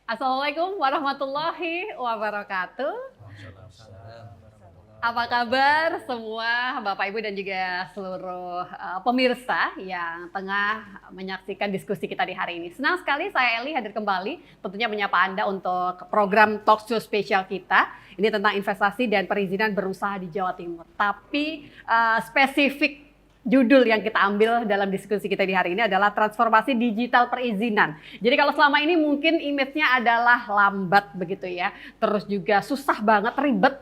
Assalamualaikum warahmatullahi wabarakatuh. Apa kabar semua Bapak Ibu dan juga seluruh pemirsa yang tengah menyaksikan diskusi kita di hari ini. Senang sekali saya Eli hadir kembali tentunya menyapa Anda untuk program talk show spesial kita. Ini tentang investasi dan perizinan berusaha di Jawa Timur. Tapi spesifik judul yang kita ambil dalam diskusi kita di hari ini adalah transformasi digital perizinan. Jadi kalau selama ini mungkin image-nya adalah lambat begitu ya, terus juga susah banget, ribet.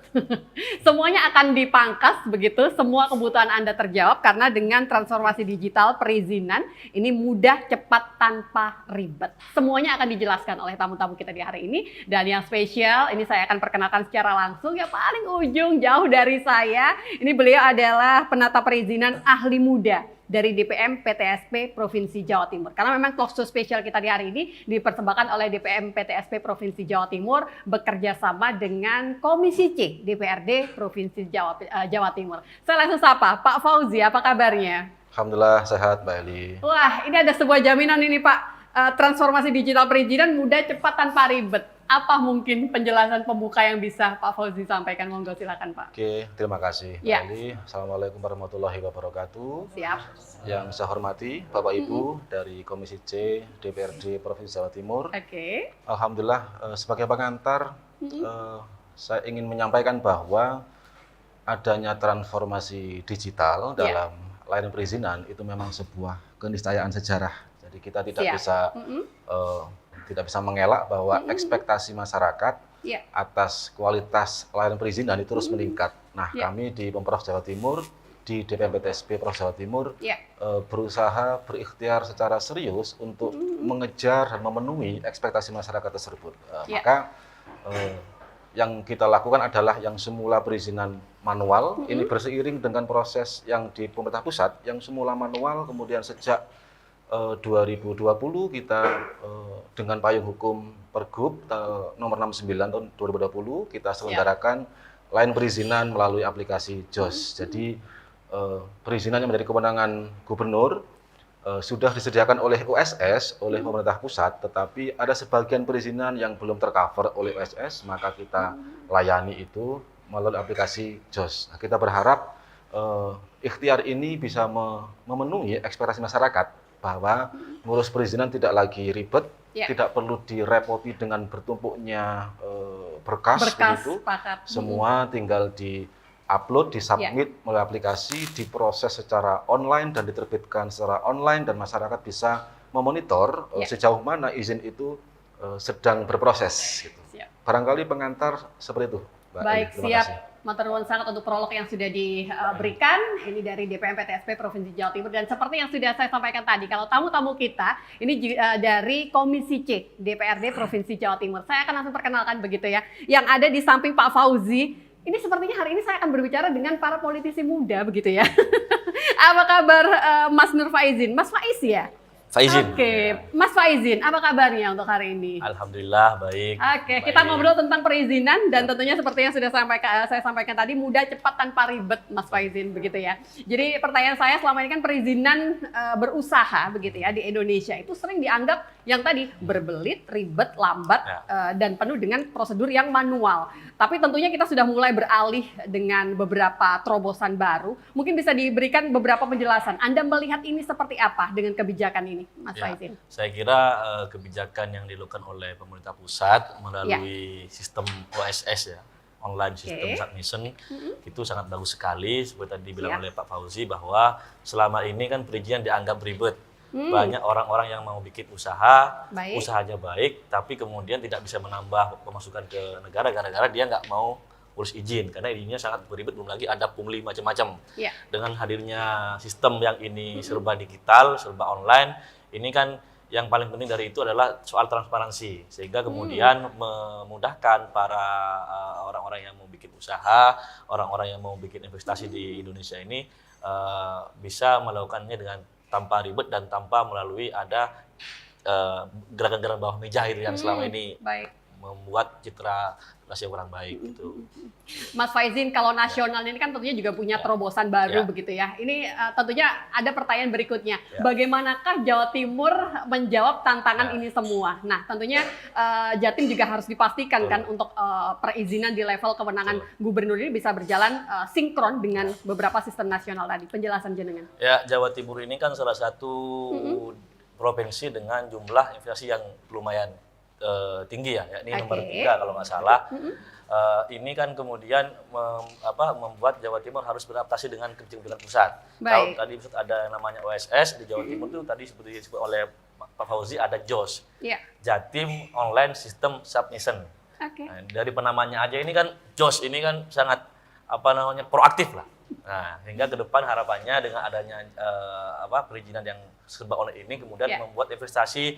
Semuanya akan dipangkas begitu, semua kebutuhan Anda terjawab karena dengan transformasi digital perizinan ini mudah, cepat, tanpa ribet. Semuanya akan dijelaskan oleh tamu-tamu kita di hari ini. Dan yang spesial ini saya akan perkenalkan secara langsung, yang paling ujung jauh dari saya. Ini beliau adalah penata perizinan ahli muda dari DPM PTSP Provinsi Jawa Timur. Karena memang talk show spesial kita di hari ini dipersembahkan oleh DPM PTSP Provinsi Jawa Timur bekerja sama dengan Komisi C DPRD Provinsi Jawa Timur. Saya langsung sapa Pak Fauzi, apa kabarnya? Alhamdulillah sehat Mbak Eli. Wah, ini ada sebuah jaminan ini Pak. Transformasi digital perizinan mudah, cepat, tanpa ribet. Apa mungkin penjelasan pembuka yang bisa Pak Fauzi sampaikan? Monggo silakan Pak. Oke, terima kasih Mbak Eli. Assalamualaikum warahmatullahi wabarakatuh. Siap. Yang saya hormati Bapak Ibu dari Komisi C DPRD Provinsi Jawa Timur. Oke. Alhamdulillah sebagai pengantar saya ingin menyampaikan bahwa adanya transformasi digital dalam layanan perizinan itu memang sebuah keniscayaan sejarah. Jadi kita tidak bisa mengelak bahwa ekspektasi masyarakat atas kualitas layanan perizinan itu terus meningkat. Nah, kami di Pemprov Jawa Timur, di DPM PTSP Provinsi Jawa Timur, berusaha berikhtiar secara serius untuk mengejar dan memenuhi ekspektasi masyarakat tersebut. Maka yang kita lakukan adalah yang semula perizinan manual, ini berseiring dengan proses yang di pemerintah pusat, yang semula manual, kemudian sejak 2020 kita dengan payung hukum Pergub nomor 69 tahun 2020 kita selenggarakan layanan perizinan melalui aplikasi JOS. Jadi perizinan yang menjadi kewenangan gubernur sudah disediakan oleh USS, oleh pemerintah pusat, tetapi ada sebagian perizinan yang belum tercover oleh USS, maka kita layani itu melalui aplikasi JOS. Nah, kita berharap ikhtiar ini bisa memenuhi ekspektasi masyarakat bahwa ngurus perizinan tidak lagi ribet, tidak perlu direpoti dengan bertumpuknya berkas begitu. Semua tinggal di-upload, disubmit melalui aplikasi, diproses secara online dan diterbitkan secara online dan masyarakat bisa memonitor sejauh mana izin itu sedang berproses. Gitu. Barangkali pengantar seperti itu, Mbak. Baik, Terima siap. kasih. Matur nuwun sangat untuk prolog yang sudah diberikan ini dari DPM PTSP Provinsi Jawa Timur, dan seperti yang sudah saya sampaikan tadi, kalau tamu-tamu kita ini dari Komisi C DPRD Provinsi Jawa Timur. Saya akan langsung perkenalkan begitu ya. Yang ada di samping Pak Fauzi, ini sepertinya hari ini saya akan berbicara dengan para politisi muda begitu ya. Apa kabar Mas Nur Faizin? Mas Faiz ya? Faizin. Oke, Mas Faizin, apa kabarnya untuk hari ini? Alhamdulillah baik. Oke, kita ngobrol tentang perizinan dan tentunya seperti yang sudah saya sampaikan tadi, mudah, cepat, tanpa ribet, Mas Faizin, begitu ya. Jadi pertanyaan saya, selama ini kan perizinan berusaha begitu ya di Indonesia itu sering dianggap yang tadi berbelit, ribet, lambat dan penuh dengan prosedur yang manual. Tapi tentunya kita sudah mulai beralih dengan beberapa terobosan baru. Mungkin bisa diberikan beberapa penjelasan. Anda melihat ini seperti apa dengan kebijakan ini, Mas Faizin? Saya kira kebijakan yang dilakukan oleh pemerintah pusat melalui sistem OSS ya, online system submission, itu sangat bagus sekali. Seperti tadi dibilang oleh Pak Fauzi bahwa selama ini kan perizinan dianggap ribet. Banyak orang-orang yang mau bikin usaha, usahanya baik, tapi kemudian tidak bisa menambah pemasukan ke negara gara-gara dia nggak mau urus izin, karena izinnya sangat beribet, belum lagi ada pungli macam-macam. Dengan hadirnya sistem yang ini serba digital, serba online, ini kan yang paling penting dari itu adalah soal transparansi, sehingga kemudian memudahkan para orang-orang yang mau bikin usaha, orang-orang yang mau bikin investasi di Indonesia ini bisa melakukannya dengan tanpa ribet dan tanpa melalui ada gerakan-gerakan bawah meja itu yang selama ini membuat citra relasi yang kurang baik gitu. Mas Faizin, kalau nasional ini kan tentunya juga punya terobosan baru begitu ya. Ini tentunya ada pertanyaan berikutnya. Bagaimanakah Jawa Timur menjawab tantangan ini semua? Nah, tentunya Jatim juga harus dipastikan kan untuk perizinan di level kewenangan gubernur ini bisa berjalan sinkron dengan beberapa sistem nasional tadi. Penjelasan jenengan. Ya, Jawa Timur ini kan salah satu provinsi dengan jumlah investasi yang lumayan tinggi ya, ini nomor 3 kalau nggak salah. Ini kan kemudian membuat Jawa Timur harus beradaptasi dengan kebijakan pusat. Kalau tadi ada namanya OSS di Jawa Timur itu tadi seperti disebut oleh Pak Fauzi ada JOS, Jatim Online System Submission. Nah, dari penamanya aja ini kan JOS ini kan sangat proaktif lah. Nah, hingga ke depan harapannya dengan adanya perizinan yang serba online ini kemudian membuat investasi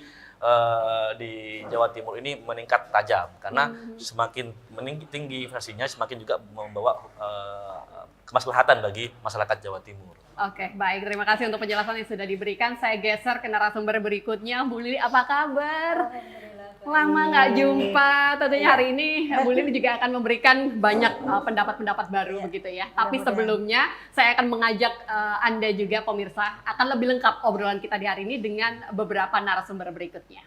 di Jawa Timur ini meningkat tajam karena semakin tinggi investasinya semakin juga membawa kemaslahatan bagi masyarakat Jawa Timur. Oke, baik. Terima kasih untuk penjelasan yang sudah diberikan. Saya geser ke narasumber berikutnya. Bu Lili, apa kabar? Lama nggak jumpa. Tentunya hari ini Bu Lili juga akan memberikan banyak pendapat-pendapat baru begitu ya. Tapi sebelumnya saya akan mengajak Anda juga pemirsa akan lebih lengkap obrolan kita di hari ini dengan beberapa narasumber berikutnya.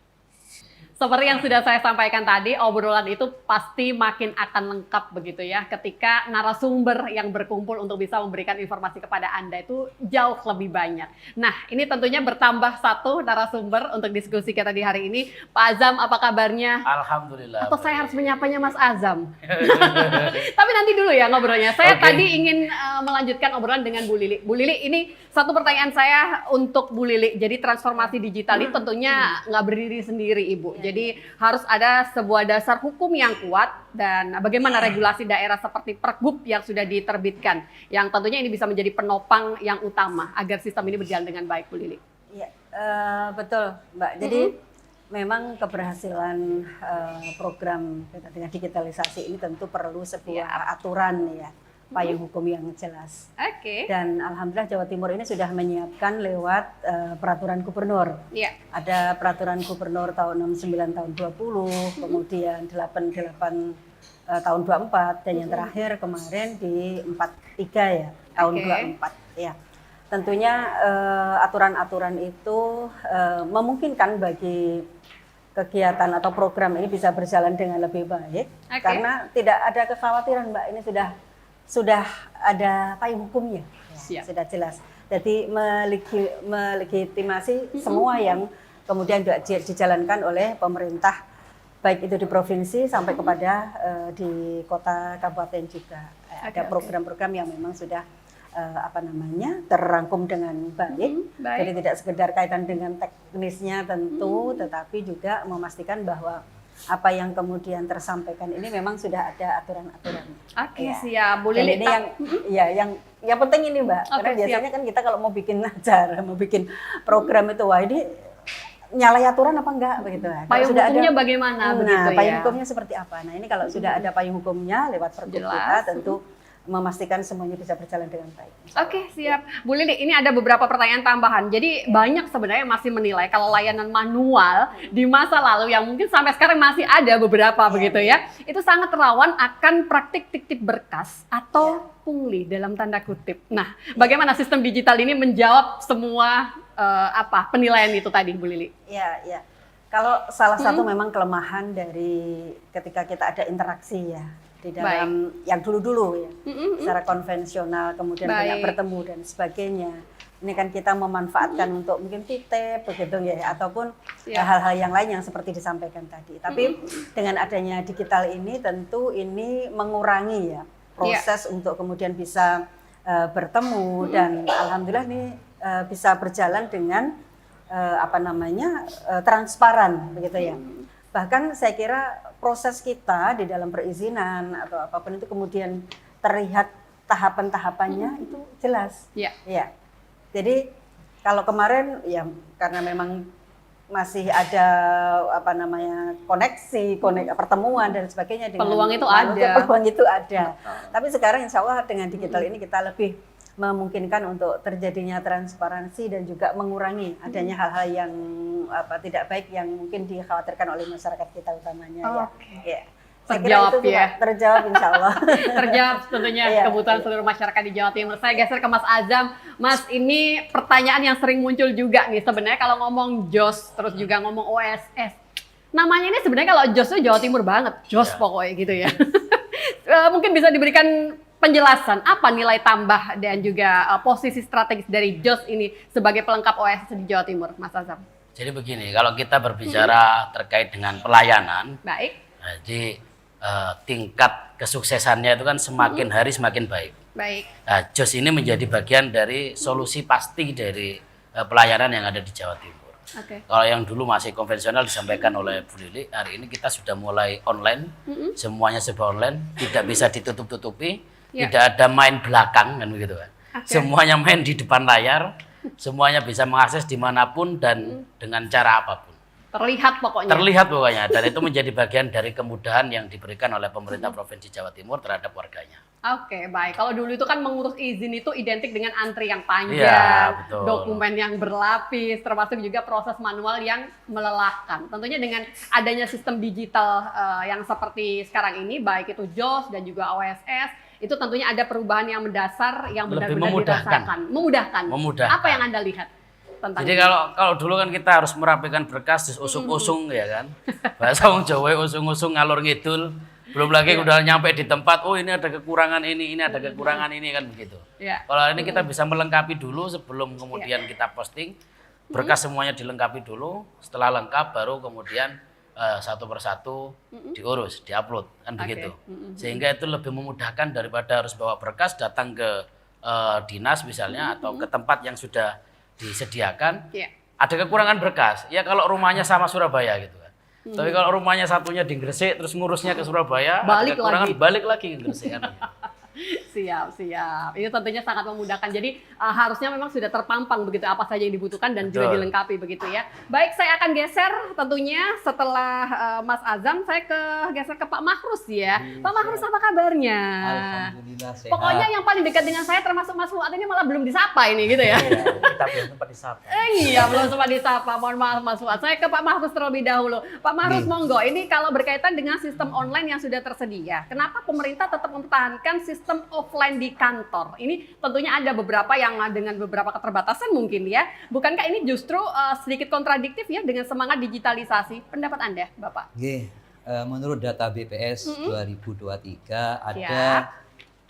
Seperti yang sudah saya sampaikan tadi, obrolan itu pasti makin akan lengkap begitu ya ketika narasumber yang berkumpul untuk bisa memberikan informasi kepada Anda itu jauh lebih banyak. Nah, ini tentunya bertambah satu narasumber untuk diskusi kita di hari ini. Pak Azam, apa kabarnya? Alhamdulillah. Atau saya harus menyapanya Mas Azam? Tapi nanti dulu ya ngobrolnya. Saya tadi ingin melanjutkan obrolan dengan Bu Lili. Bu Lili, ini satu pertanyaan saya untuk Bu Lili. Jadi transformasi digital ini tentunya nggak berdiri sendiri, Ibu. Jadi harus ada sebuah dasar hukum yang kuat dan bagaimana regulasi daerah seperti Pergub yang sudah diterbitkan. Yang tentunya ini bisa menjadi penopang yang utama agar sistem ini berjalan dengan baik, Bu Lili. Iya, betul Mbak. Jadi memang keberhasilan program dengan digitalisasi ini tentu perlu sebuah aturan ya. Payung hukum yang jelas. Dan alhamdulillah Jawa Timur ini sudah menyiapkan lewat peraturan gubernur. Ada peraturan gubernur tahun 69 tahun 20, kemudian 88 tahun 24 dan yang terakhir kemarin di 43 ya, tahun 24 ya. Tentunya aturan-aturan itu memungkinkan bagi kegiatan atau program ini bisa berjalan dengan lebih baik karena tidak ada kekhawatiran Mbak, ini sudah ada payung hukumnya, ya, sudah jelas. Jadi melegitimasi semua yang kemudian dijalankan oleh pemerintah, baik itu di provinsi sampai kepada di kota kabupaten juga. Ada program-program yang memang sudah terrangkum dengan baik. Jadi tidak sekedar kaitan dengan teknisnya tentu, tetapi juga memastikan bahwa apa yang kemudian tersampaikan ini memang sudah ada aturan-aturan. Siap. Bu Lili, ini yang penting ini Mbak, karena biasanya kan kita kalau mau bikin acara, mau bikin program itu, wah ini nyalahi aturan apa enggak begitu. Payung hukumnya bagaimana begitu ya? Payung hukumnya seperti apa? Nah ini kalau sudah ada payung hukumnya lewat Pergub kita tentu memastikan semuanya bisa berjalan dengan baik. Siap. Bu Lili, ini ada beberapa pertanyaan tambahan. Jadi banyak sebenarnya masih menilai kalau layanan manual di masa lalu yang mungkin sampai sekarang masih ada beberapa begitu ya, itu sangat rawan akan praktik titip berkas atau pungli dalam tanda kutip. Nah, bagaimana sistem digital ini menjawab semua penilaian itu tadi, Bu Lili? Ya. Kalau salah satu memang kelemahan dari ketika kita ada interaksi ya di dalam yang dulu-dulu ya, secara konvensional, kemudian banyak bertemu dan sebagainya. Ini kan kita memanfaatkan untuk mungkin titip begitu ya, ataupun hal-hal yang lain yang seperti disampaikan tadi. Tapi dengan adanya digital ini tentu ini mengurangi ya proses untuk kemudian bisa bertemu dan alhamdulillah ini bisa berjalan dengan transparan begitu ya. Bahkan saya kira proses kita di dalam perizinan atau apapun itu kemudian terlihat tahapan-tahapannya itu jelas. Ya. Jadi kalau kemarin ya karena memang masih ada koneksi pertemuan dan sebagainya dengan peluang itu ada. Tapi sekarang insya Allah dengan digital ini kita lebih memungkinkan untuk terjadinya transparansi dan juga mengurangi adanya hal-hal yang tidak baik yang mungkin dikhawatirkan oleh masyarakat kita utamanya. Ya. Saya kira Terjawab itu juga terjawab insya Allah. Terjawab tentunya kebutuhan seluruh masyarakat di Jawa Timur. Saya geser ke Mas Azam. Mas, ini pertanyaan yang sering muncul juga nih sebenarnya kalau ngomong JOS terus juga ngomong OSS. Namanya ini sebenarnya kalau JOS itu Jawa Timur banget, JOS pokoknya gitu ya. Mungkin bisa diberikan penjelasan apa nilai tambah dan juga posisi strategis dari JOS ini sebagai pelengkap OSS di Jawa Timur, Mas Azam. Jadi begini, kalau kita berbicara terkait dengan pelayanan, baik. Jadi tingkat kesuksesannya itu kan semakin hari semakin baik. Baik. Nah, JOS ini menjadi bagian dari solusi pasti dari pelayanan yang ada di Jawa Timur. Kalau yang dulu masih konvensional disampaikan oleh Bu Lili, hari ini kita sudah mulai online, semuanya serba online, tidak bisa ditutup-tutupi, tidak ada main belakang kan begitu kan. Semuanya main di depan layar, semuanya bisa mengakses dimanapun dan dengan cara apapun. Terlihat pokoknya. Terlihat pokoknya, dan itu menjadi bagian dari kemudahan yang diberikan oleh pemerintah Provinsi Jawa Timur terhadap warganya. Oke, baik. Kalau dulu itu kan mengurus izin itu identik dengan antri yang panjang, betul. dokumen yang berlapis, termasuk juga proses manual yang melelahkan. Tentunya dengan adanya sistem digital yang seperti sekarang ini, baik itu JOS dan juga OSS, itu tentunya ada perubahan yang mendasar yang benar-benar dirasakan. Memudahkan. Apa yang Anda lihat? Jadi kalau dulu kan kita harus merapikan berkas, usung-usung ya kan. Bahasa wong Jawa usung-usung ngalor ngidul. Belum lagi udah nyampe di tempat, oh ini ada kekurangan ini ada kekurangan ini kan begitu. Kalau ini kita bisa melengkapi dulu sebelum kemudian kita posting. Berkas semuanya dilengkapi dulu, setelah lengkap baru kemudian satu persatu diurus, diupload kan begitu. Sehingga itu lebih memudahkan daripada harus bawa berkas datang ke dinas misalnya atau ke tempat yang sudah disediakan. Ada kekurangan berkas. Ya kalau rumahnya sama Surabaya gitu. Tapi kalau rumahnya satunya di Gresik terus ngurusnya ke Surabaya, balik lagi ke Gresik kan. Siap. Ini tentunya sangat memudahkan. Jadi harusnya memang sudah terpampang begitu apa saja yang dibutuhkan dan juga dilengkapi begitu ya. Baik, saya akan geser tentunya setelah Mas Azam, saya geser ke Pak Mahrus ya. Pak Mahrus, apa kabarnya? Alhamdulillah sehat. Pokoknya yang paling dekat dengan saya termasuk Mas Fuad ini malah belum disapa ini gitu ya. Kita belum sempat disapa. Iya, belum sempat disapa. Mohon maaf Mas Fuad. Saya ke Pak Mahrus terlebih dahulu. Pak Mahrus, monggo. Ini kalau berkaitan dengan sistem online yang sudah tersedia, kenapa pemerintah tetap mempertahankan sistem offline di kantor? Ini tentunya ada beberapa yang dengan beberapa keterbatasan mungkin ya. Bukankah ini justru sedikit kontradiktif ya dengan semangat digitalisasi? Pendapat Anda, Bapak? Menurut data BPS 2023 ada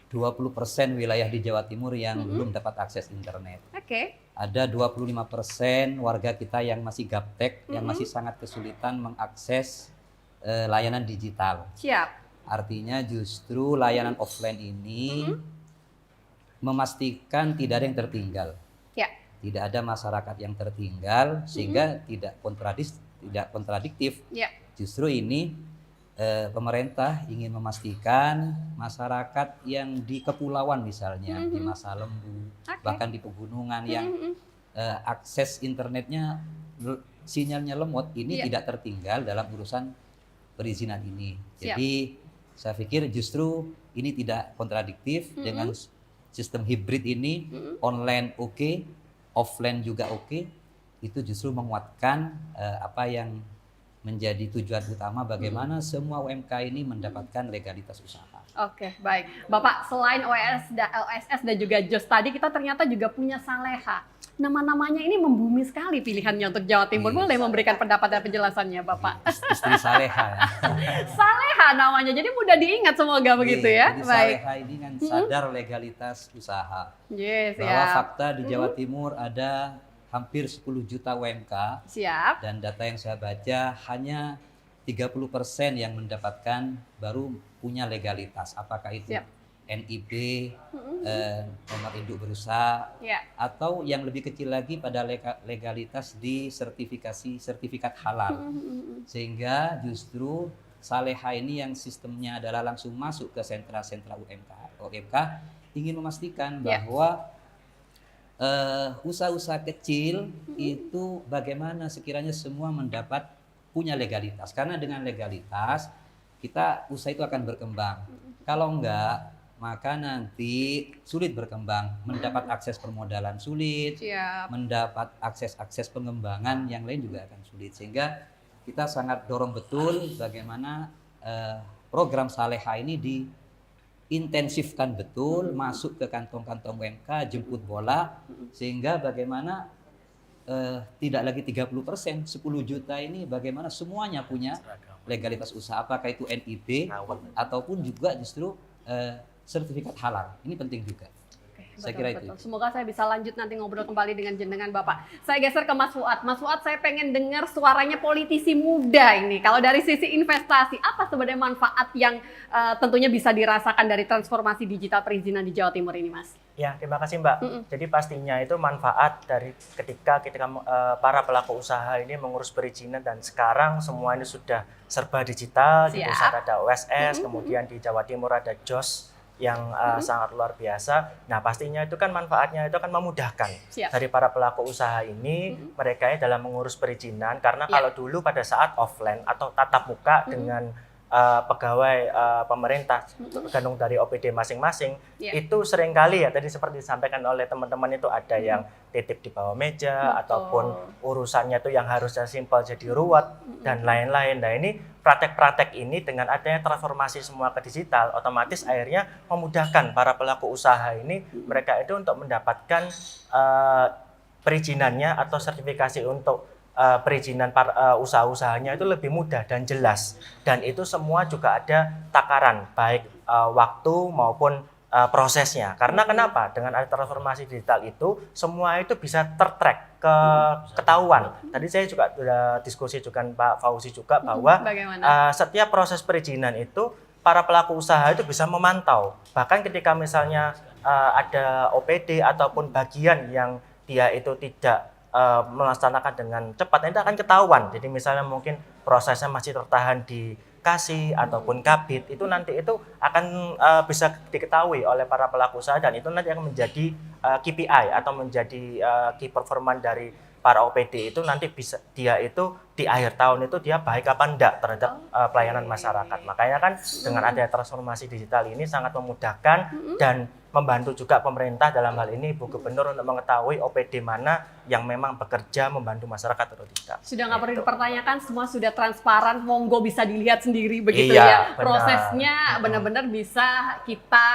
20% wilayah di Jawa Timur yang belum dapat akses internet. Ada 25% warga kita yang masih gaptek, yang masih sangat kesulitan mengakses layanan digital. Artinya justru layanan offline ini memastikan tidak ada yang tertinggal. Tidak ada masyarakat yang tertinggal sehingga tidak kontradiktif. Justru ini pemerintah ingin memastikan masyarakat yang di kepulauan misalnya, di Masa Lembu, bahkan di pegunungan yang akses internetnya sinyalnya lemot ini tidak tertinggal dalam urusan perizinan ini. Jadi saya pikir justru ini tidak kontradiktif dengan sistem hibrid ini, online offline juga itu justru menguatkan apa yang menjadi tujuan utama bagaimana semua UMK ini mendapatkan legalitas usaha. Baik. Bapak, selain OSS dan juga JOS tadi, kita ternyata juga punya Saleha. Nama-namanya ini membumi sekali pilihannya untuk Jawa Timur. Boleh memberikan pendapat dan penjelasannya, Bapak? Istri Saleha ya. Saleha namanya, jadi mudah diingat semoga begitu ya. Jadi Saleha ini kan sadar legalitas usaha. Bahwa fakta di Jawa Timur ada hampir 10 juta UMK. Dan data yang saya baca hanya 30% yang mendapatkan baru punya legalitas. Apakah itu NIB, nomor induk berusaha, atau yang lebih kecil lagi pada legalitas di sertifikat halal. Sehingga justru Saleha ini yang sistemnya adalah langsung masuk ke sentra-sentra UMK ingin memastikan bahwa usaha-usaha kecil itu bagaimana sekiranya semua punya legalitas. Karena dengan legalitas kita usaha itu akan berkembang. Kalau enggak, maka nanti sulit berkembang, mendapat akses permodalan sulit, mendapat akses pengembangan yang lain juga akan sulit. Sehingga kita sangat dorong betul bagaimana program Saleha ini diintensifkan betul, masuk ke kantong-kantong UMK, jemput bola, sehingga bagaimana tidak lagi 30%, 10 juta ini bagaimana semuanya punya legalitas usaha, apakah itu NIB ataupun juga justru sertifikat halal. Ini penting juga. Saya kira itu. Semoga saya bisa lanjut nanti ngobrol kembali dengan jenengan Bapak. Saya geser ke Mas Fuad. Mas Fuad, saya pengen dengar suaranya politisi muda ini. Kalau dari sisi investasi, apa sebenarnya manfaat yang tentunya bisa dirasakan dari transformasi digital perizinan di Jawa Timur ini, Mas? Ya, terima kasih Mbak. Jadi pastinya itu manfaat dari ketika para pelaku usaha ini mengurus perizinan dan sekarang semua ini sudah serba digital. Di pusat ada OSS, kemudian di Jawa Timur ada JOS yang sangat luar biasa. Nah, pastinya itu kan manfaatnya itu akan memudahkan dari para pelaku usaha ini mereka dalam mengurus perizinan, karena kalau dulu pada saat offline atau tatap muka dengan pegawai pemerintah tergantung dari OPD masing-masing itu seringkali ya tadi seperti disampaikan oleh teman-teman itu ada yang titip di bawah meja ataupun urusannya itu yang harusnya simpel jadi ruwet dan lain-lain. Nah, ini praktek-praktek ini dengan adanya transformasi semua ke digital otomatis akhirnya memudahkan para pelaku usaha ini mereka itu untuk mendapatkan perizinannya atau sertifikasi untuk perizinan usaha-usahanya itu lebih mudah dan jelas, dan itu semua juga ada takaran baik waktu maupun prosesnya. Karena kenapa? Dengan ada transformasi digital itu semua itu bisa tertrack ketahuan. Tadi saya juga sudah diskusi juga Pak Fauzi juga bahwa setiap proses perizinan itu para pelaku usaha itu bisa memantau. Bahkan ketika misalnya ada OPD ataupun bagian yang dia itu tidak melaksanakan dengan cepat, itu akan ketahuan. Jadi misalnya mungkin prosesnya masih tertahan di kasih ataupun kabit, itu nanti itu akan bisa diketahui oleh para pelaku usaha dan itu nanti akan menjadi KPI atau menjadi key performance dari para OPD itu nanti bisa dia itu di akhir tahun itu dia baik apa enggak terhadap pelayanan masyarakat. Makanya kan dengan adanya transformasi digital ini sangat memudahkan dan membantu juga pemerintah dalam hal ini Ibu Gubernur untuk mengetahui OPD mana yang memang bekerja membantu masyarakat atau tidak. Sudah nggak perlu dipertanyakan, semua sudah transparan, monggo bisa dilihat sendiri begitu ya. Benar. Prosesnya benar-benar bisa kita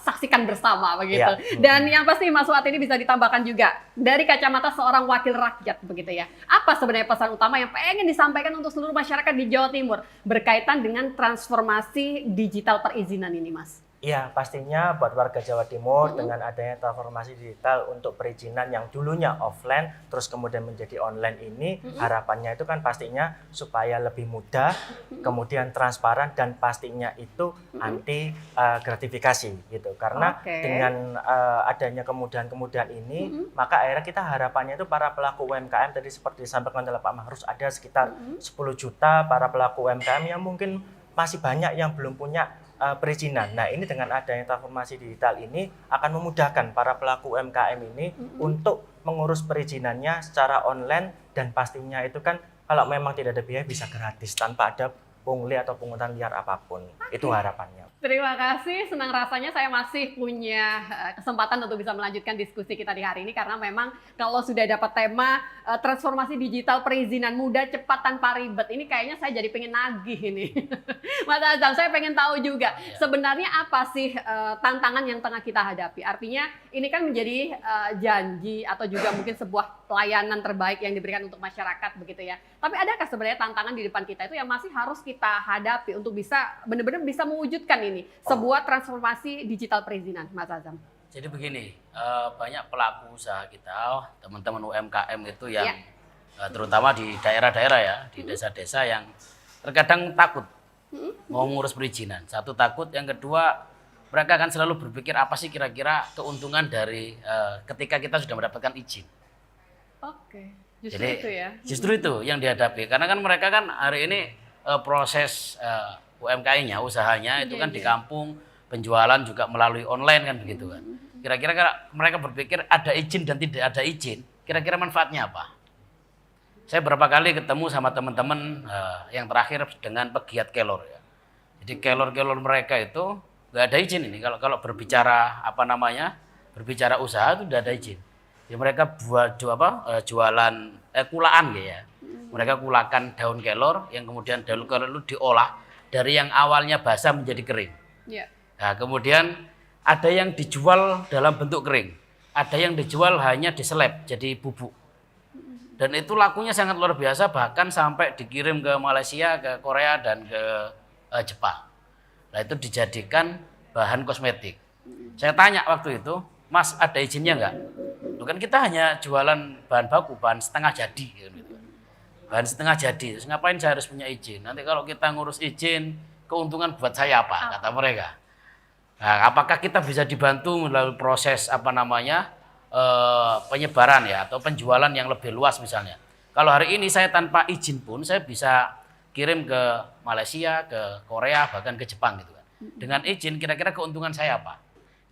saksikan bersama begitu. Dan yang pasti Mas Fuad ini bisa ditambahkan juga dari kacamata seorang wakil rakyat begitu ya. Apa sebenarnya pesan utama yang pengen disampaikan untuk seluruh masyarakat di Jawa Timur berkaitan dengan transformasi digital perizinan ini, Mas? Iya, pastinya buat warga Jawa Timur dengan adanya transformasi digital untuk perizinan yang dulunya offline terus kemudian menjadi online ini harapannya itu kan pastinya supaya lebih mudah, kemudian transparan dan pastinya itu anti gratifikasi gitu. Karena dengan adanya kemudahan-kemudahan ini maka akhirnya kita harapannya itu para pelaku UMKM tadi seperti disampaikan oleh Pak Mahrus ada sekitar 10 juta para pelaku UMKM yang mungkin masih banyak yang belum punya perizinan. Nah, ini dengan adanya transformasi digital ini akan memudahkan para pelaku UMKM ini untuk mengurus perizinannya secara online dan pastinya itu kan kalau memang tidak ada biaya bisa gratis tanpa ada pungli atau pungutan liar apapun. Itu harapannya. Terima kasih, senang rasanya saya masih punya kesempatan untuk bisa melanjutkan diskusi kita di hari ini karena memang kalau sudah dapat tema transformasi digital perizinan mudah, cepat, tanpa ribet, ini kayaknya saya jadi pengen nagih ini. Mas Azam, saya pengen tahu juga sebenarnya apa sih tantangan yang tengah kita hadapi. Artinya ini kan menjadi janji atau juga mungkin sebuah pelayanan terbaik yang diberikan untuk masyarakat begitu ya. Tapi adakah sebenarnya tantangan di depan kita itu yang masih harus kita hadapi untuk bisa benar-benar bisa mewujudkan ini sebuah transformasi digital perizinan, Mas Azam? Jadi begini, banyak pelaku usaha kita, teman-teman UMKM itu yang terutama di daerah-daerah ya, di desa-desa yang terkadang takut mau ngurus perizinan. Satu takut, yang kedua mereka akan selalu berpikir apa sih kira-kira keuntungan dari ketika kita sudah mendapatkan izin. Oke, justru jadi, itu ya. Justru itu yang dihadapi, karena kan mereka kan hari ini proses UMKM-nya, usahanya itu kan di kampung, penjualan juga melalui online kan begitu kan. Kira-kira mereka berpikir ada izin dan tidak ada izin, kira-kira manfaatnya apa? Saya berapa kali ketemu sama teman-teman yang terakhir dengan pegiat kelor ya. Jadi kelor-kelor mereka itu nggak ada izin ini. Kalau berbicara berbicara usaha itu udah ada izin. Ya mereka buat jualan kulaan ya. Mereka kulakan daun kelor yang kemudian daun kelor itu diolah dari yang awalnya basah menjadi kering. Yeah. Nah, kemudian ada yang dijual dalam bentuk kering, ada yang dijual hanya diseleb jadi bubuk. Dan itu lakunya sangat luar biasa, bahkan sampai dikirim ke Malaysia, ke Korea dan ke Jepang. Nah, itu dijadikan bahan kosmetik. Saya tanya waktu itu, Mas ada izinnya nggak? Kan kita hanya jualan bahan baku, bahan setengah jadi. Gitu. Bahan setengah jadi, terus ngapain saya harus punya izin? Nanti kalau kita ngurus izin, keuntungan buat saya apa? Kata mereka. Nah, apakah kita bisa dibantu melalui proses penyebaran ya atau penjualan yang lebih luas misalnya? Kalau hari ini saya tanpa izin pun saya bisa kirim ke Malaysia, ke Korea, bahkan ke Jepang gitu kan. Dengan izin kira-kira keuntungan saya apa?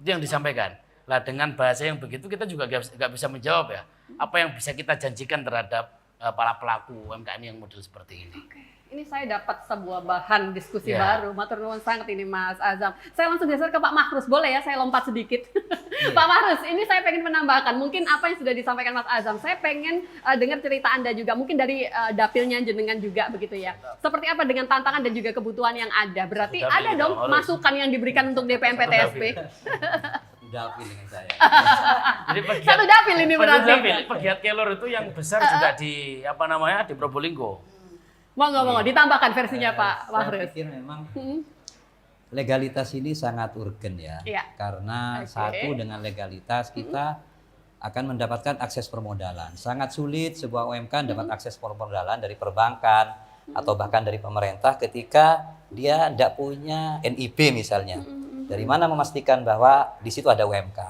Itu yang disampaikan. Lah dengan bahasa yang begitu kita juga nggak bisa menjawab ya. Apa yang bisa kita janjikan terhadap para pelaku UMKM yang model seperti ini. Oke. Ini saya dapat sebuah bahan diskusi baru. Matur nuwun sangat ini Mas Azam. Saya langsung geser ke Pak Mahrus. Boleh ya saya lompat sedikit? Pak Mahrus, ini saya pengen menambahkan. Mungkin apa yang sudah disampaikan Mas Azam. Saya pengen dengar cerita Anda juga. Mungkin dari dapilnya jenengan juga begitu ya. Seperti apa dengan tantangan dan juga kebutuhan yang ada. Berarti ada dong masukan yang diberikan untuk DPMPTSP. Dapil dengan saya. Jadi Satu dapil ini berarti. Pegiat kelor itu yang besar juga di di Probolinggo. Monggo ditambahkan versinya Pak Mahrus. Saya pikir memang legalitas ini sangat urgen ya. Karena satu dengan legalitas kita akan mendapatkan akses permodalan. Sangat sulit sebuah UMKM dapat akses permodalan dari perbankan atau bahkan dari pemerintah ketika dia tidak punya NIB misalnya. Dari mana memastikan bahwa di situ ada UMK.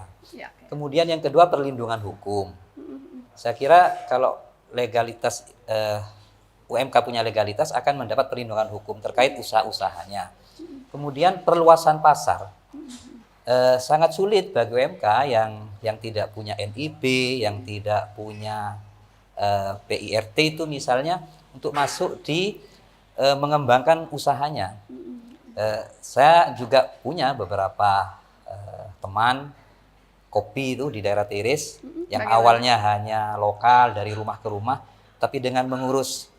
Kemudian yang kedua perlindungan hukum. Saya kira kalau legalitas UMK punya legalitas akan mendapat perlindungan hukum terkait usaha-usahanya. Kemudian perluasan pasar. Sangat sulit bagi UMK yang tidak punya NIB, yang tidak punya PIRT itu misalnya untuk masuk di mengembangkan usahanya. Saya juga punya beberapa teman kopi itu di daerah Tiris yang awalnya hanya lokal dari rumah ke rumah, tapi dengan mengurus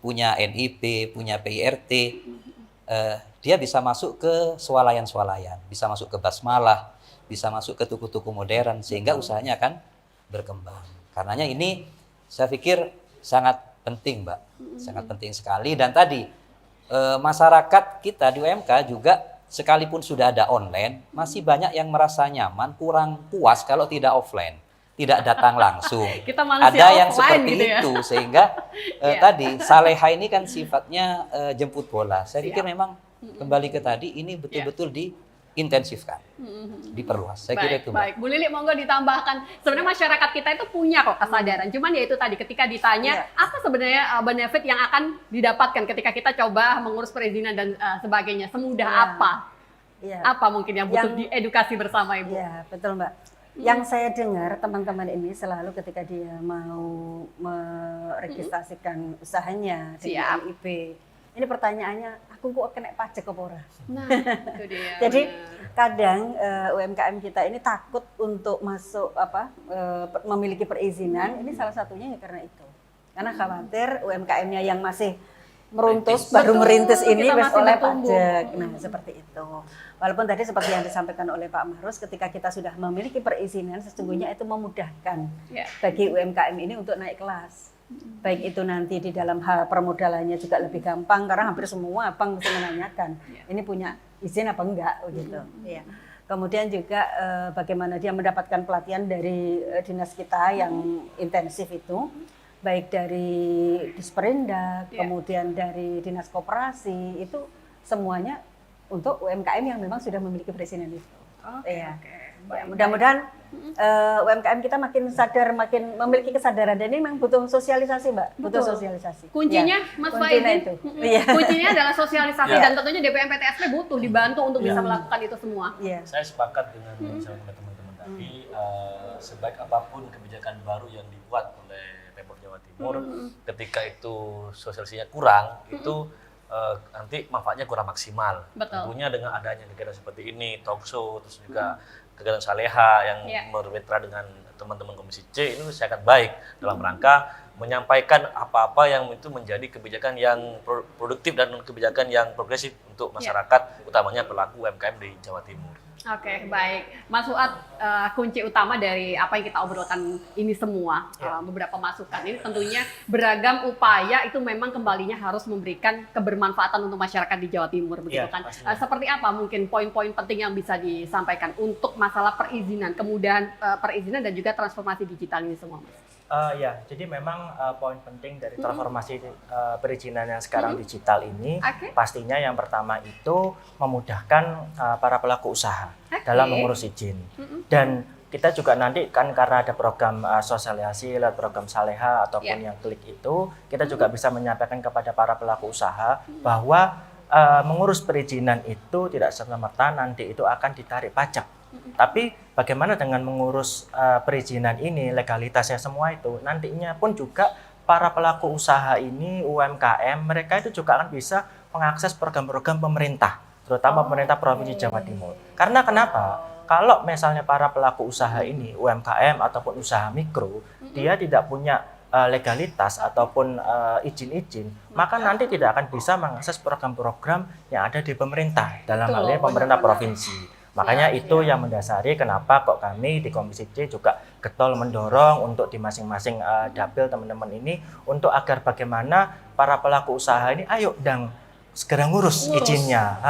punya NIP, punya PIRT, dia bisa masuk ke swalayan-swalayan, bisa masuk ke basmalah, bisa masuk ke tuku-tuku modern sehingga usahanya akan berkembang. Karenanya ini saya pikir sangat penting, Mbak, sangat penting sekali. Dan tadi masyarakat kita di UMK juga sekalipun sudah ada online, masih banyak yang merasa nyaman, kurang puas kalau tidak offline, tidak datang langsung. Ada yang seperti gitu ya? Itu, sehingga tadi Saleha ini kan sifatnya jemput bola. Saya pikir memang kembali ke tadi ini betul-betul diintensifkan, diperluas. Saya kira itu. Baik, Bu Lili monggo ditambahkan. Sebenarnya masyarakat kita itu punya kok kesadaran. Cuman ya itu tadi ketika ditanya apa sebenarnya benefit yang akan didapatkan ketika kita coba mengurus perizinan dan sebagainya. Semudah apa? Apa mungkin yang butuh diedukasi bersama Ibu? Iya, betul Mbak. Yang saya dengar teman-teman ini selalu ketika dia mau meregistrasikan usahanya dengan NIB. Ini pertanyaannya, aku kok kena pajak apa ora? Nah, itu dia. Jadi kadang UMKM kita ini takut untuk masuk memiliki perizinan. Ini salah satunya ya karena itu. Karena khawatir UMKM-nya yang masih meruntus, baru merintis ini oleh pajak. Nah, seperti itu. Walaupun tadi seperti yang disampaikan oleh Pak Mahrus, ketika kita sudah memiliki perizinan, sesungguhnya itu memudahkan bagi UMKM ini untuk naik kelas. Baik itu nanti di dalam hal permodalannya juga lebih gampang karena hampir semua bank mesti menanyakan ini punya izin apa enggak gitu. Ya. Kemudian juga bagaimana dia mendapatkan pelatihan dari dinas kita yang intensif itu, baik dari Disperindak, kemudian dari dinas koperasi, itu semuanya untuk UMKM yang memang sudah memiliki perizinan itu. Ya, mudah-mudahan UMKM kita makin sadar, makin memiliki kesadaran, dan ini memang butuh sosialisasi, Mbak. Butuh sosialisasi. Kuncinya, Mas Faizin, kuncinya adalah sosialisasi dan tentunya DPMPTSP butuh dibantu untuk bisa melakukan itu semua. Saya sepakat dengan teman-teman tadi, sebaik apapun kebijakan baru yang dibuat oleh Pemprov Jawa Timur, ketika itu sosialisasinya kurang, itu nanti manfaatnya kurang maksimal. Betul. Tentunya dengan adanya kegiatan seperti ini, talk show, terus juga kegiatan Saleha yang bermitra dengan teman-teman Komisi C, ini sangat baik dalam rangka menyampaikan apa-apa yang itu menjadi kebijakan yang produktif dan kebijakan yang progresif untuk masyarakat, utamanya pelaku UMKM di Jawa Timur. Oke, baik. Mas Fuad, kunci utama dari apa yang kita obrolkan ini semua, beberapa masukan ini tentunya beragam upaya itu memang kembalinya harus memberikan kebermanfaatan untuk masyarakat di Jawa Timur, begitu kan? Seperti apa mungkin poin-poin penting yang bisa disampaikan untuk masalah perizinan, kemudahan perizinan dan juga transformasi digital ini semua, Mas? Ya, jadi memang poin penting dari transformasi perizinan yang sekarang digital ini, pastinya yang pertama itu memudahkan para pelaku usaha dalam mengurus izin. Dan kita juga nanti kan karena ada program sosialisasi lewat program Saleha ataupun yang klik itu, kita juga bisa menyampaikan kepada para pelaku usaha bahwa mengurus perizinan itu tidak serta-merta nanti itu akan ditarik pajak. Tapi bagaimana dengan mengurus perizinan ini, legalitasnya semua itu, nantinya pun juga para pelaku usaha ini, UMKM, mereka itu juga akan bisa mengakses program-program pemerintah, terutama pemerintah Provinsi Jawa Timur. Karena kenapa? Kalau misalnya para pelaku usaha ini, UMKM ataupun usaha mikro, dia tidak punya legalitas ataupun izin-izin, maka nanti tidak akan bisa mengakses program-program yang ada di pemerintah, dalam hal ini pemerintah provinsi. Makanya itu yang mendasari kenapa kok kami di Komisi C juga getol mendorong untuk di masing-masing dapil teman-teman ini untuk agar bagaimana para pelaku usaha ini ayo dang segera ngurus izinnya.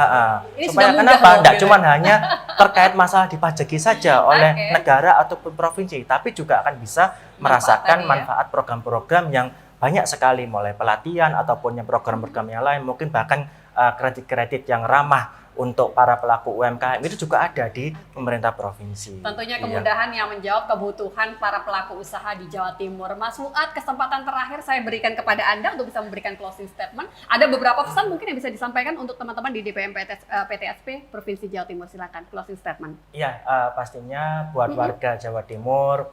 Supaya kenapa? Tidak cuma hanya terkait masalah dipajaki saja oleh negara ataupun provinsi, tapi juga akan bisa merasakan manfaat program-program yang banyak sekali, mulai pelatihan ataupun yang program-program yang lain, mungkin bahkan kredit-kredit yang ramah untuk para pelaku UMKM itu juga ada di pemerintah provinsi. Tentunya kemudahan yang menjawab kebutuhan para pelaku usaha di Jawa Timur. Mas Fuad, kesempatan terakhir saya berikan kepada Anda untuk bisa memberikan closing statement. Ada beberapa pesan mungkin yang bisa disampaikan untuk teman-teman di DPM PTSP Provinsi Jawa Timur. Silakan closing statement. Iya, pastinya buat warga Jawa Timur,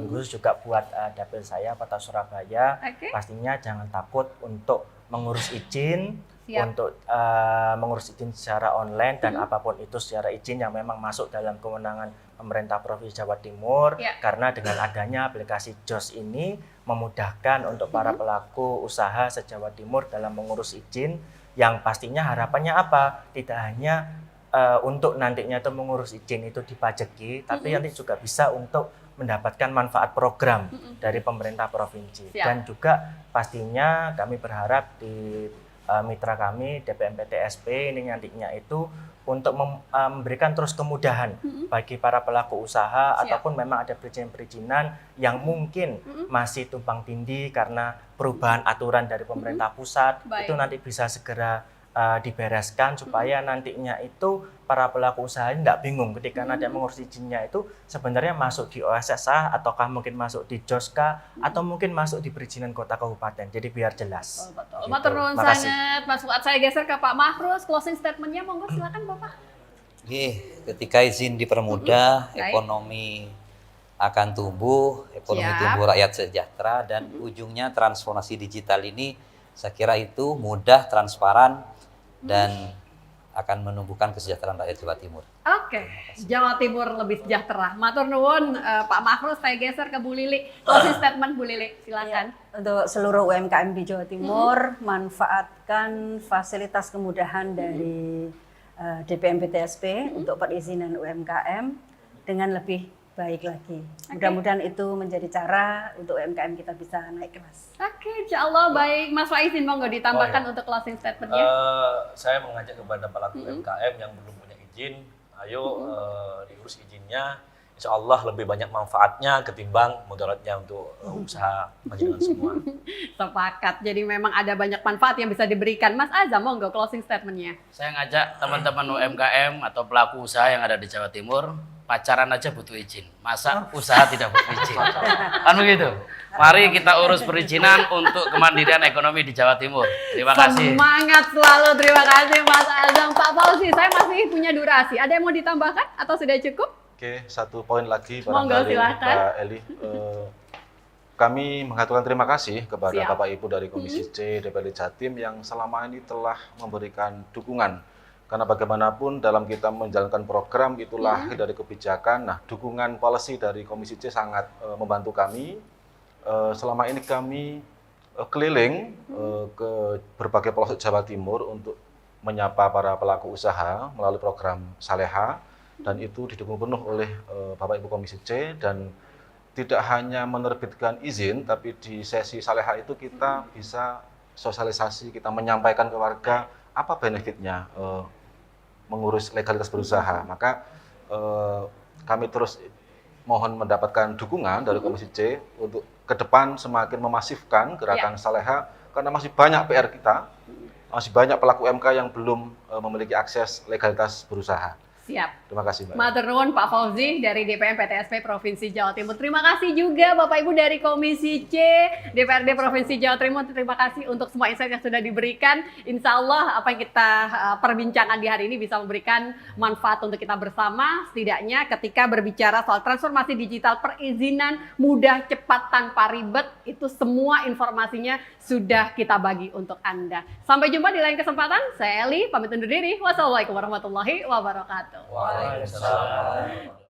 khusus juga buat dapil saya Kota Surabaya, pastinya jangan takut untuk mengurus izin. Untuk mengurus izin secara online dan apapun itu secara izin yang memang masuk dalam kewenangan pemerintah Provinsi Jawa Timur, karena dengan adanya aplikasi JOS ini memudahkan untuk para pelaku usaha se-Jawa Timur dalam mengurus izin, yang pastinya harapannya apa? Tidak hanya untuk nantinya itu mengurus izin itu dipajaki, tapi nanti juga bisa untuk mendapatkan manfaat program dari pemerintah provinsi. Dan juga pastinya kami berharap di mitra kami DPM PTSP ini nantinya itu untuk memberikan terus kemudahan bagi para pelaku usaha ataupun memang ada perizinan-perizinan yang mungkin masih tumpang tindih karena perubahan aturan dari pemerintah pusat, itu nanti bisa segera dibereskan supaya nantinya itu para pelaku usaha ini tidak bingung ketika nanti mengurus izinnya itu sebenarnya masuk di OSSA ataukah mungkin masuk di JOSKA atau mungkin masuk di perizinan kota kabupaten, jadi biar jelas. Betul. Matur nuwun sangat Mas Fuad. Saya geser ke Pak Mahrus, closing statementnya monggo silakan Bapak. Ketika izin dipermudah, ekonomi akan tumbuh, ekonomi tumbuh, rakyat sejahtera, dan ujungnya transformasi digital ini saya kira itu mudah, transparan, dan akan menumbuhkan kesejahteraan rakyat Jawa Timur. Oke, Jawa Timur lebih sejahtera. Matur nuwun Pak Mahrus, saya geser ke Bu Lili. Closing statement Bu Lili, silakan. Untuk seluruh UMKM di Jawa Timur, manfaatkan fasilitas kemudahan dari DPM PTSP untuk perizinan UMKM dengan lebih baik lagi. Mudah-mudahan itu menjadi cara untuk UMKM kita bisa naik kelas. Insya Allah baik. Mas Faizin monggo ditambahkan untuk closing statementnya. Saya mengajak kepada pelaku UMKM yang belum punya izin, ayo diurus izinnya. Insya Allah lebih banyak manfaatnya ketimbang mudaratnya untuk usaha majikan semua. Sepakat. Jadi memang ada banyak manfaat yang bisa diberikan. Mas Azam monggo closing statementnya. Saya ngajak teman-teman UMKM atau pelaku usaha yang ada di Jawa Timur, pacaran aja butuh izin. Masa usaha tidak butuh izin? Kan begitu. Mari kita urus perizinan untuk kemandirian ekonomi di Jawa Timur. Terima kasih. Semangat selalu. Terima kasih Mas Azam. Pak Fauzi, saya masih punya durasi. Ada yang mau ditambahkan atau sudah cukup? Oke, satu poin lagi monggo, barangkali silakan. Mbak Eli. kami mengaturkan terima kasih kepada Siap. Bapak Ibu dari Komisi C DPRD Jatim yang selama ini telah memberikan dukungan. Karena bagaimanapun dalam kita menjalankan program itu lahir dari kebijakan. Nah, dukungan policy dari Komisi C sangat membantu kami. Selama ini kami keliling ke berbagai pelosok Jawa Timur untuk menyapa para pelaku usaha melalui program Saleha, dan itu didukung penuh oleh Bapak Ibu Komisi C. Dan tidak hanya menerbitkan izin, tapi di sesi Saleha itu kita bisa sosialisasi, kita menyampaikan ke warga apa benefitnya mengurus legalitas berusaha. Maka kami terus mohon mendapatkan dukungan dari Komisi C untuk ke depan semakin memasifkan gerakan Saleha, karena masih banyak PR kita, masih banyak pelaku UMK yang belum memiliki akses legalitas berusaha. Siap. Terima kasih, Mbak. Matur nuwun Pak Fauzi dari DPM PTSP Provinsi Jawa Timur. Terima kasih juga Bapak Ibu dari Komisi C DPRD Provinsi Jawa Timur. Terima kasih untuk semua insight yang sudah diberikan. Insya Allah apa yang kita perbincangkan di hari ini bisa memberikan manfaat untuk kita bersama. Setidaknya ketika berbicara soal transformasi digital, perizinan mudah, cepat, tanpa ribet, itu semua informasinya sudah kita bagi untuk Anda. Sampai jumpa di lain kesempatan. Saya Eli, pamit undur diri. Wassalamualaikum warahmatullahi wabarakatuh. Waalaikumsalam.